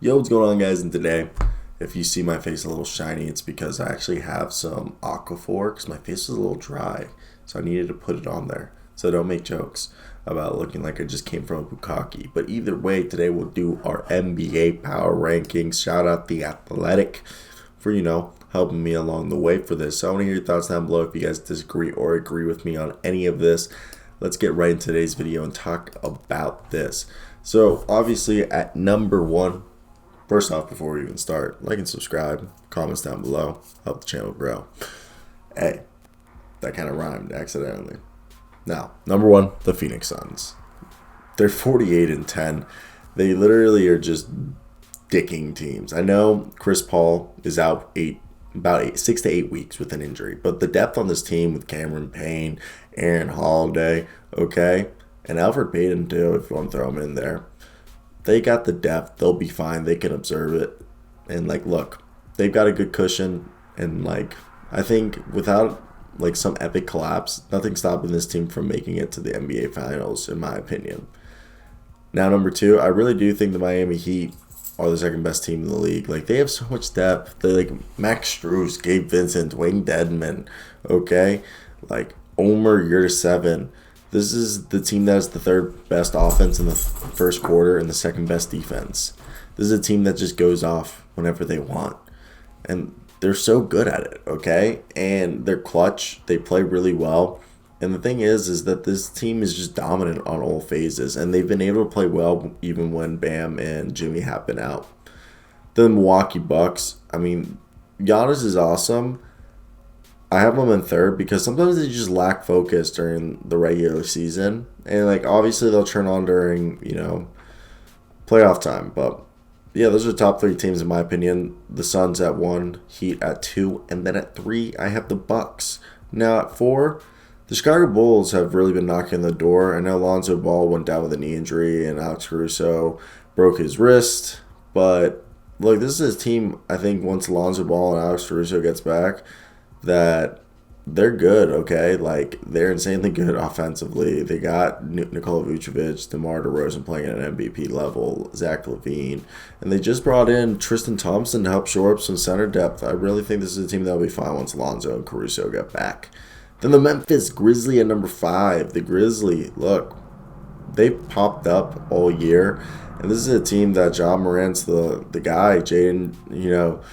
Yo, what's going on, guys? And today, if you see my face a little shiny, it's because I actually have some Aquaphor because my face is a little dry. So I needed to put it on there. So don't make jokes about looking like I just came from a bukkake. But either way, today we'll do our NBA power rankings. Shout out The Athletic for, helping me along the way for this. So I want to hear your thoughts down below if you guys disagree or agree with me on any of this. Let's get right into today's video and talk about this. So obviously at number one, first off, before we even start, like and subscribe, comments down below, help the channel grow. Hey, that kind of rhymed accidentally. Now, number one, the Phoenix Suns. They're 48-10. They literally are just dicking teams. I know Chris Paul is out 6 to 8 weeks with an injury, but the depth on this team with Cameron Payne, Aaron Holiday, okay, and Alfred Payton too, if you want to throw him in there. They got the depth. They'll be fine. They can observe it. And, look, they've got a good cushion. And, I think without, some epic collapse, nothing's stopping this team from making it to the NBA Finals, in my opinion. Now, number two, I really do think the Miami Heat are the second best team in the league. They have so much depth. They're Max Strus, Gabe Vincent, Wayne Dedman, okay? Omer Yurtseven. This is the team that has the third best offense in the first quarter and the second best defense. This is a team that just goes off whenever they want. And they're so good at it, okay? And they're clutch. They play really well. And the thing is that this team is just dominant on all phases. And they've been able to play well even when Bam and Jimmy have been out. The Milwaukee Bucks, Giannis is awesome. I have them in third because sometimes they just lack focus during the regular season. And, obviously they'll turn on during, playoff time. But, yeah, those are the top three teams in my opinion. The Suns at 1, Heat at 2, and then at 3, I have the Bucks. Now, at 4, the Chicago Bulls have really been knocking on the door. I know Lonzo Ball went down with a knee injury and Alex Caruso broke his wrist. But, look, this is a team, I think, once Lonzo Ball and Alex Caruso gets back, that they're good, okay? They're insanely good offensively. They got Nikola Vucevic, DeMar DeRozan playing at an MVP level, Zach LaVine, and they just brought in Tristan Thompson to help shore up some center depth. I really think this is a team that will be fine once Lonzo and Caruso get back. Then the Memphis Grizzlies at number 5. The Grizzlies, look, they popped up all year, and this is a team that John Morant's the guy. Jaden,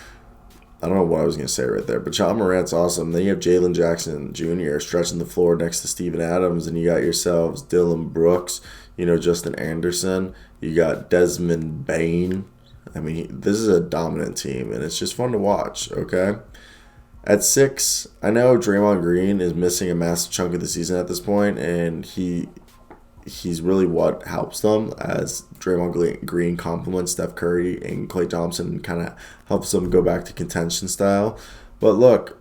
I don't know what I was going to say right there, but John Morant's awesome. Then you have Jalen Jackson Jr. stretching the floor next to Steven Adams, and you got yourselves Dylan Brooks, Justin Anderson. You got Desmond Bane. This is a dominant team, and it's just fun to watch, okay? At 6, I know Draymond Green is missing a massive chunk of the season at this point, and he's really what helps them as Draymond Green complements Steph Curry and Klay Thompson and kind of helps them go back to contention style. But look,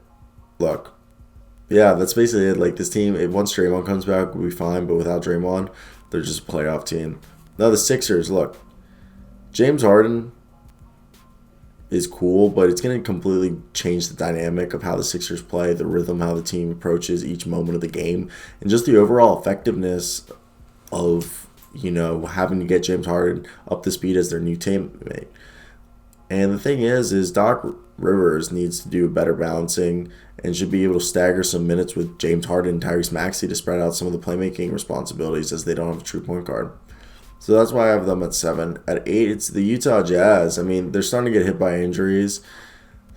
yeah, that's basically it. This team, once Draymond comes back, we'll be fine. But without Draymond, they're just a playoff team. Now the Sixers, look, James Harden is cool, but it's going to completely change the dynamic of how the Sixers play, the rhythm, how the team approaches each moment of the game, and just the overall effectiveness of, having to get James Harden up to speed as their new teammate. And the thing is Doc Rivers needs to do better balancing and should be able to stagger some minutes with James Harden and Tyrese Maxey to spread out some of the playmaking responsibilities as they don't have a true point guard. So that's why I have them at 7. At 8, it's the Utah Jazz. They're starting to get hit by injuries.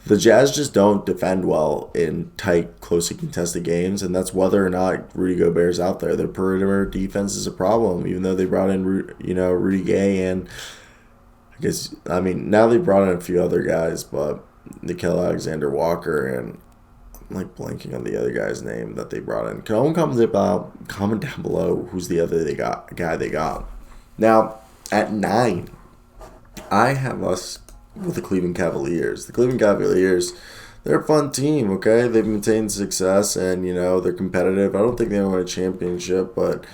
The Jazz just don't defend well in tight, closely contested games, and that's whether or not Rudy Gobert's out there. Their perimeter defense is a problem, even though they brought in, Rudy Gay and now they brought in a few other guys, but Nickeil Alexander-Walker and I'm blanking on the other guy's name that they brought in. Can anyone comment down below who's the other guy they got? Now, at 9, I have us with the Cleveland Cavaliers. The Cleveland Cavaliers, they're a fun team, okay? They've maintained success and, they're competitive. I don't think they win a championship, but,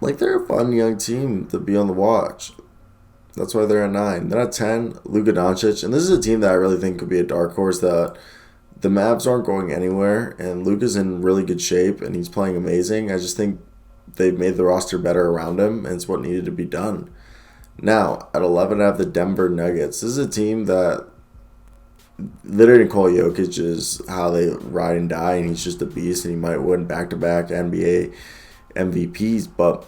they're a fun young team to be on the watch. That's why they're at 9. Then at 10, Luka Doncic. And this is a team that I really think could be a dark horse that the Mavs aren't going anywhere, and Luka's in really good shape, and he's playing amazing. I just think they've made the roster better around him, and it's what needed to be done. Now, at 11, I have the Denver Nuggets. This is a team that literally Nikola Jokic is how they ride and die, and he's just a beast, and he might win back-to-back NBA MVPs. But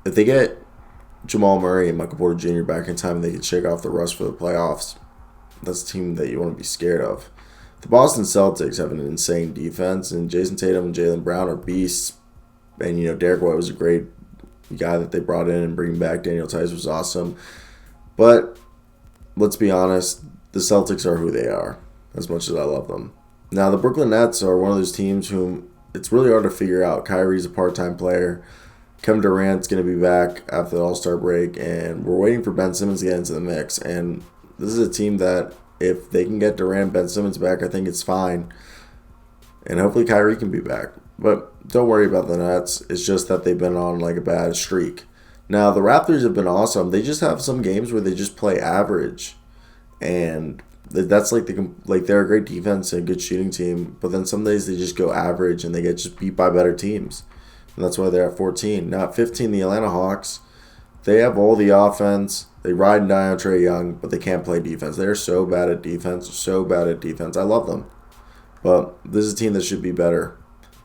if they get Jamal Murray and Michael Porter Jr. back in time, they can shake off the rust for the playoffs. That's a team that you want to be scared of. The Boston Celtics have an insane defense, and Jason Tatum and Jaylen Brown are beasts. And, Derek White was a great guy that they brought in, and bringing back Daniel Tice was awesome. But let's be honest, the Celtics are who they are, as much as I love them. Now, the Brooklyn Nets are one of those teams whom it's really hard to figure out. Kyrie's a part-time player. Kevin Durant's going to be back after the All-Star break, and we're waiting for Ben Simmons to get into the mix. And this is a team that if they can get Durant and Ben Simmons back, I think it's fine. And hopefully Kyrie can be back. But don't worry about the Nets. It's just that they've been on like a bad streak. Now, the Raptors have been awesome. They just have some games where they just play average. And that's they're a great defense and a good shooting team. But then some days they just go average and they get just beat by better teams. And that's why they're at 14. Now at 15, the Atlanta Hawks, they have all the offense. They ride and die on Trae Young, but they can't play defense. They're so bad at defense, I love them. But this is a team that should be better.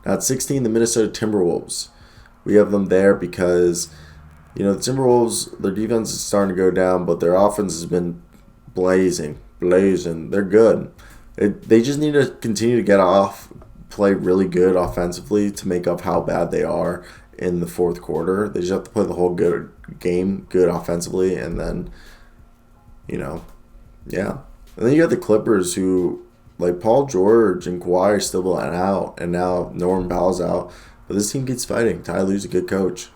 Now at 16, the Minnesota Timberwolves. We have them there because, the Timberwolves, their defense is starting to go down, but their offense has been blazing. They're good. They just need to continue to get off, play really good offensively to make up how bad they are in the fourth quarter. They just have to play the whole game good offensively, and then, yeah. And then you got the Clippers who, like Paul George and Kawhi are still out, and now Norman Powell's out. But this team keeps fighting. Ty Lue's a good coach,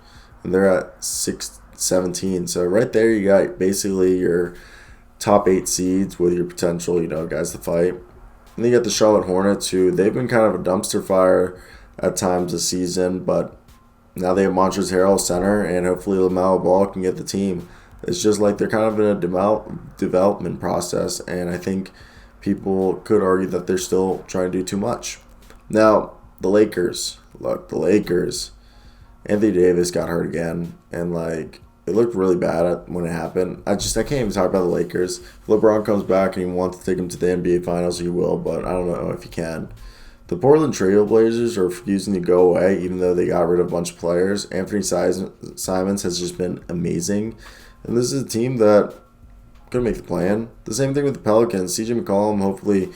and they're at 6-17. So right there you got basically your top 8 seeds with your potential, guys to fight. And then you got the Charlotte Hornets, who they've been kind of a dumpster fire at times this season, but now they have Montrezl Harrell center, and hopefully LaMelo Ball can get the team. It's just like they're kind of in a development process, and I think people could argue that they're still trying to do too much. Now, the Lakers. Look, the Lakers. Anthony Davis got hurt again, and it looked really bad when it happened. I can't even talk about the Lakers. If LeBron comes back and he wants to take him to the NBA Finals, he will, but I don't know if he can. The Portland Trail Blazers are refusing to go away, even though they got rid of a bunch of players. Anthony Simons has just been amazing. And this is a team that could make the plan. The same thing with the Pelicans. CJ McCollum hopefully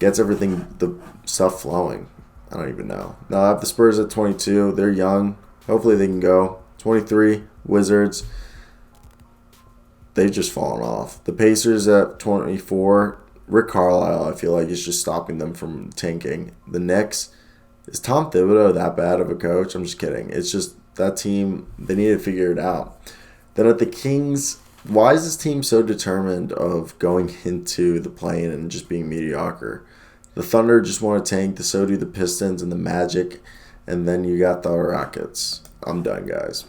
gets the stuff flowing. I don't even know. Now I have the Spurs at 22. They're young. Hopefully they can go. 23, Wizards. They've just fallen off. The Pacers at 24. Rick Carlisle, I feel like, is just stopping them from tanking. The Knicks, is Tom Thibodeau that bad of a coach? I'm just kidding. It's just that team, they need to figure it out. Then at the Kings, why is this team so determined of going into the play-in and just being mediocre? The Thunder just want to tank, so do the Pistons and the Magic, and then you got the Rockets. I'm done, guys.